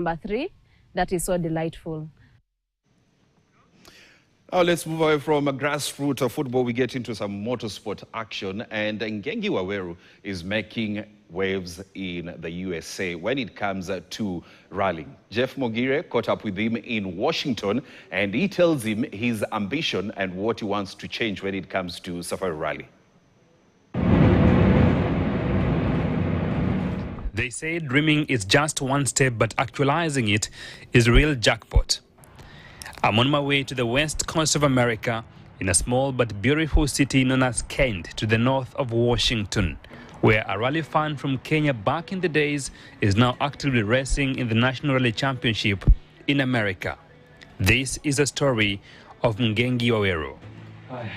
Number 3, that is so delightful. Now let's move away from grassroots football. We get into some motorsport action, and Ngengi Waweru is making waves in the USA when it comes to rallying. Jeff Mogire caught up with him in Washington, and he tells him his ambition and what he wants to change when it comes to Safari Rally. They say dreaming is just one step, but actualizing it is a real jackpot. I'm on my way to the west coast of America in a small but beautiful city known as Kent to the north of Washington, where a rally fan from Kenya back in the days is now actively racing in the National Rally Championship in America. This is a story of Ngengi Waweru. Hi.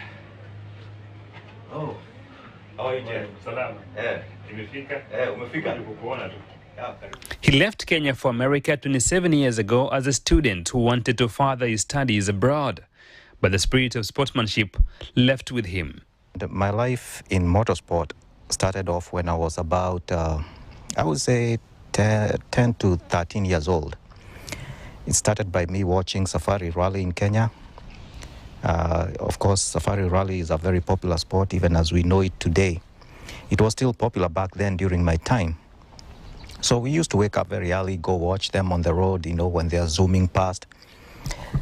Oh. How are you, Jeff? Salama. Umefika? He left Kenya for America 27 years ago as a student who wanted to further his studies abroad. But the spirit of sportsmanship left with him. My life in motorsport started off when I was about, I would say, 10 to 13 years old. It started by me watching Safari Rally in Kenya. Of course, Safari Rally is a very popular sport, even as we know it today. It was still popular back then during my time. So we used to wake up very early, go watch them on the road, you know, when they're zooming past.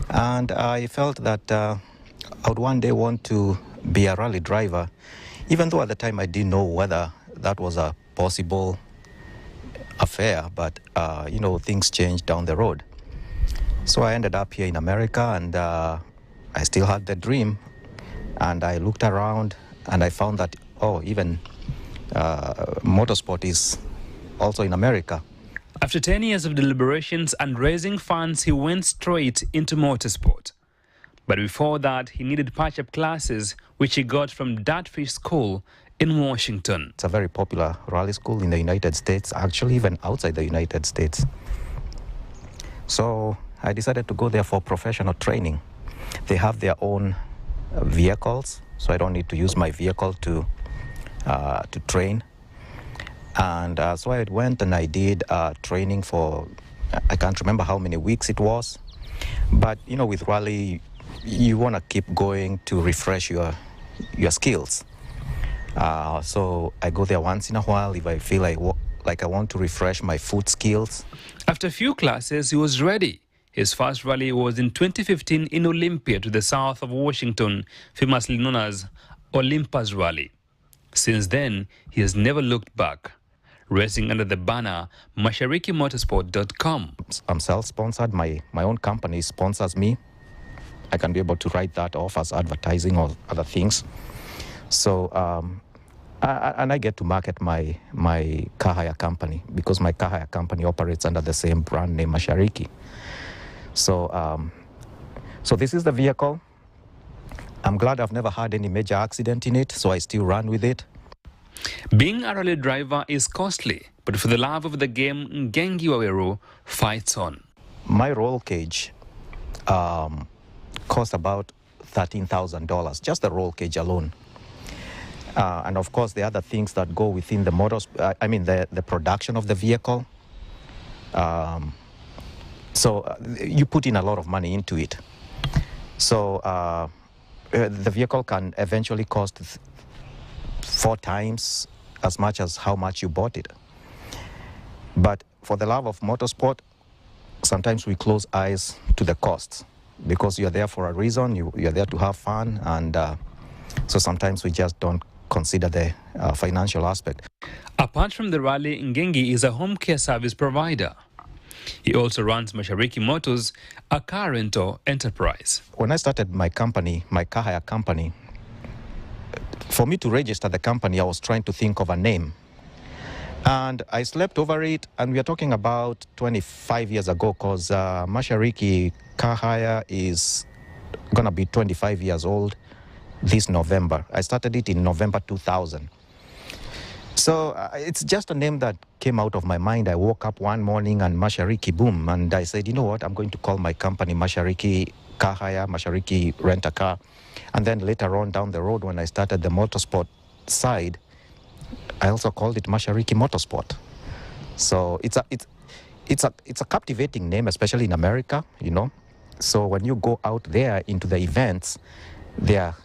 And I felt that I would one day want to be a rally driver, even though at the time I didn't know whether that was a possible affair, but, you know, things changed down the road. So I ended up here in America, and I still had the dream. And I looked around, and I found that, oh, even motorsport is also in America. After 10 years of deliberations and raising funds, he went straight into motorsport. But before that, he needed patch-up classes, which he got from Dartfish School in Washington. It's a very popular rally school in the United States, actually even outside the United States. So I decided to go there for professional training. They have their own vehicles, so I don't need to use my vehicle to train. And so I went and I did training for, I can't remember how many weeks it was. But, you know, with rally, you want to keep going to refresh your skills. So I go there once in a while if I feel like I want to refresh my foot skills. After a few classes, he was ready. His first rally was in 2015 in Olympia to the south of Washington, famously known as Olympus Rally. Since then, he has never looked back, racing under the banner masharikimotorsport.com. I'm self-sponsored. My own company sponsors me. I can be able to write that off as advertising or other things. So, and I get to market my car hire company, because my car hire company operates under the same brand name, Mashariki. So, so this is the vehicle. I'm glad I've never had any major accident in it, so I still run with it. Being a rally driver is costly, but for the love of the game, Ngengi Waweru fights on. My roll cage cost about $13,000, just the roll cage alone. And of course, the other things that go within the motors, I mean, the production of the vehicle. So you put in a lot of money into it. So the vehicle can eventually cost 4 times as much as how much you bought it. But for the love of motorsport, sometimes we close eyes to the costs, because you're there for a reason, you're there to have fun, and so sometimes we just don't consider the financial aspect. Apart from the rally, Ngengi is a home care service provider. He also runs Mashariki Motors, a car rental enterprise. When I started my company, my car hire company, for me to register the company, I was trying to think of a name. And I slept over it, and we are talking about 25 years ago, because Mashariki Car Hire is going to be 25 years old this November. I started it in November 2000. So it's just a name that came out of my mind. I woke up one morning and Mashariki, boom, and I said, you know what, I'm going to call my company Mashariki Car Hire, Mashariki Rent a Car. And then later on down the road, when I started the motorsport side, it I also called it Mashariki Motorsport. So it's it's a captivating name, especially in America, you know. So when you go out there into the events, there are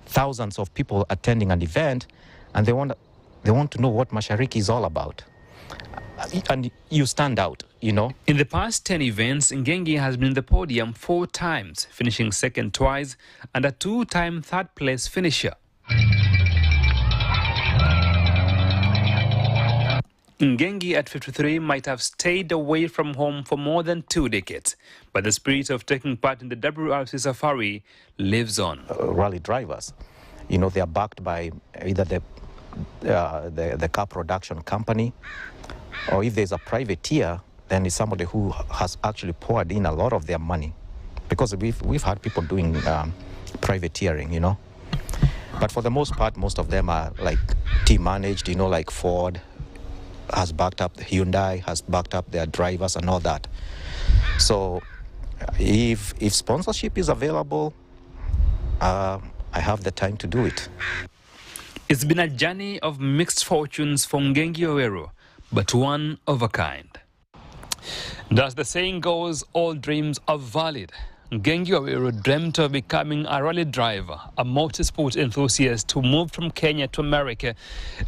thousands of people attending an event, and they want to know what Mashariki is all about. And you stand out, you know. In the past 10 events, Ngengi has been in the podium 4 times, finishing second twice and a 2-time third-place finisher. Ngengi at 53 might have stayed away from home for more than 2 decades, but the spirit of taking part in the WRC safari lives on. Rally drivers, you know, they are backed by either the car production company, or if there's a privateer, then it's somebody who has actually poured in a lot of their money, because we've had people doing privateering, you know. But for the most part, most of them are like team managed, you know, like Ford has backed up, Hyundai has backed up their drivers and all that. So if sponsorship is available, I have the time to do it. It's been a journey of mixed fortunes for Ngengi Owero, but one of a kind. As the saying goes, all dreams are valid. Ngengi Owero dreamt of becoming a rally driver, a motorsport enthusiast who moved from Kenya to America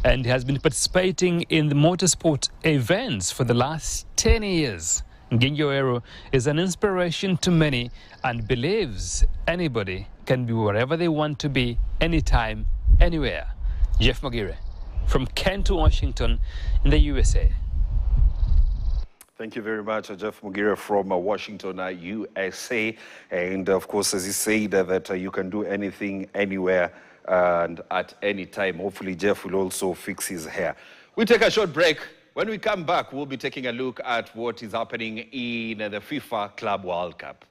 and has been participating in the motorsport events for the last 10 years. Ngengi Owero is an inspiration to many and believes anybody can be wherever they want to be, anytime, anywhere. Jeff Magire, from Kent to Washington in the USA. Thank you very much, Jeff Mugira from Washington, USA. And of course, as he said, that you can do anything, anywhere, and at any time. Hopefully, Jeff will also fix his hair. We take a short break. When we come back, we'll be taking a look at what is happening in the FIFA Club World Cup.